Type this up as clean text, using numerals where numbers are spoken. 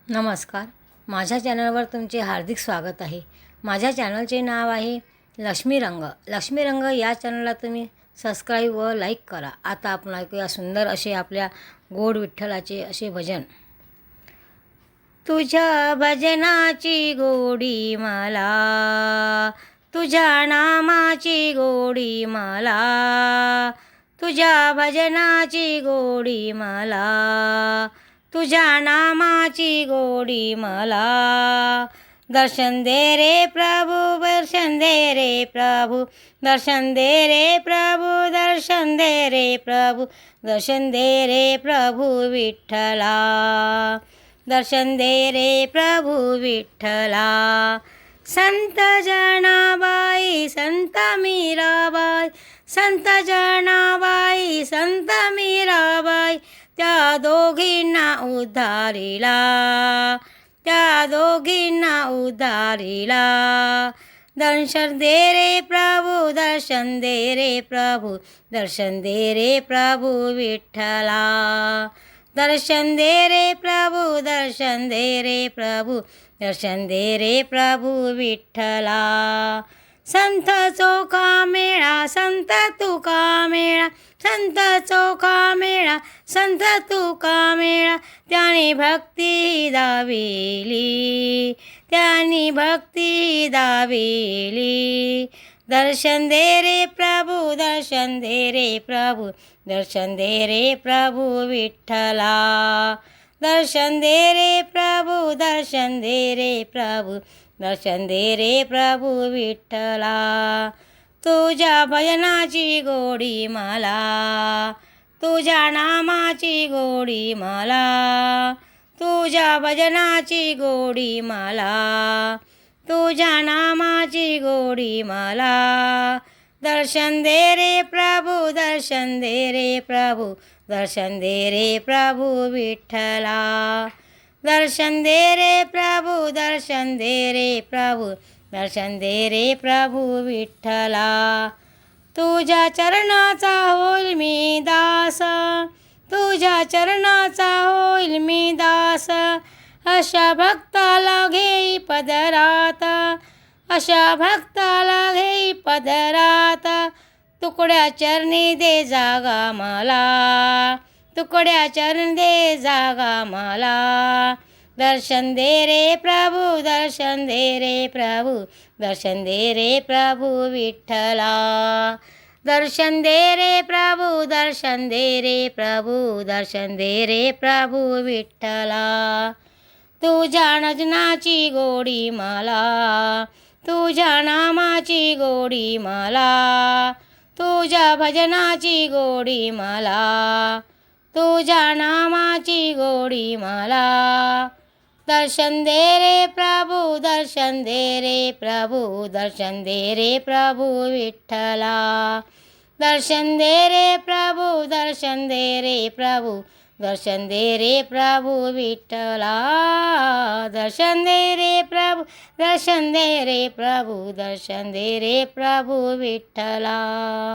नमस्कार. माझ्या चॅनलवर तुमचे हार्दिक स्वागत आहे. माझ्या चॅनलचे नाव आहे लक्ष्मी रंग. लक्ष्मी रंग या चॅनलला तुम्ही सबस्क्राईब व लाईक करा. आता आपण ऐकूया सुंदर असे आपल्या गोड विठ्ठलाचे असे भजन. तुझ्या भजनाची गोडी मला, तुझ्या नामाची गोडी मला, तुझ्या भजनाची गोडी मला, तुझ्या नामाची गोडी मला. दर्शन दे रे प्रभु, दर्शन दे रे प्रभु, दर्शन दे रे प्रभु, दर्शन दे रे प्रभु, दर्शन दे रे प्रभु विठ्ठला, दर्शन दे रे प्रभु विठ्ठला. संत जनाबाई संत मीराबाई, संत जनाबाई संत मीराबाई, त्या दोघींना उद्धारिला, त्या दोघींना उद्धारिला. दर्शन दे रे प्रभु, दर्शन दे रे प्रभु, दर्शन दे रे प्रभु विठ्ठला, दर्शन दे रे प्रभु, दर्शन दे रे प्रभु, दर्शन दे रे प्रभु विठ्ठला. संत चोखा मेळा, संत तुका मेळा, संत चोखा मेळा, संत तुका मेळा, त्याने भक्ती दाविली, त्याने भक्ती दाविली. दर्शन दे रे प्रभु, दर्शन दे रे प्रभु, दर्शन दे रे प्रभु विठ्ठला, दर्शन दे रे प्रभु, दर्शन दे रे प्रभु, दर्शन दे रे प्रभु विठ्ठला. तुझ्या भजनाची गोडी मला, तुझ्या नामाची गोडी मला, तुझ्या भजनाची गोडी मला, तुझ्या नामाची गोडी मला. दर्शन दे रे प्रभु, दर्शन दे रे प्रभु, दर्शन दे रे प्रभु विठ्ठला, दर्शन दे रे प्रभु, दर्शन दे रे प्रभु, दर्शन दे रे प्रभु विठ्ठला. तुझ्या चरणाचा होईल मी दास, तुझ्या चरणाचा होईल मी दास, अशा भक्ताला घेई पदरात, अशा भक्ताला घेई पदरात. तुकड्या चरणी दे जागा मला, तुकड्या चरणी दे जागा मला. दर्शन दे रे प्रभु, दर्शन दे रे प्रभु, दर्शन दे रे प्रभु विठ्ठला, दर्शन दे रे प्रभु, दर्शन दे रे प्रभु, दर्शन दे रे प्रभु विठ्ठला. तुझ्या नजनाची गोडी मला, तुझ्या नामाची गोडी मला, तुझ्या भजनाची गोडी मला, तुझ्या नामाची गोडी मला. दर्शन दे रे प्रभु, दर्शन दे रे प्रभु, दर्शन दे रे प्रभु विठ्ठला, दर्शन दे रे प्रभु, दर्शन दे रे प्रभु, दर्शन दे रे प्रभु विठ्ठला, दर्शन दे रे प्रभु, दर्शन दे रे प्रभु, दर्शन दे रे प्रभु विठ्ठला.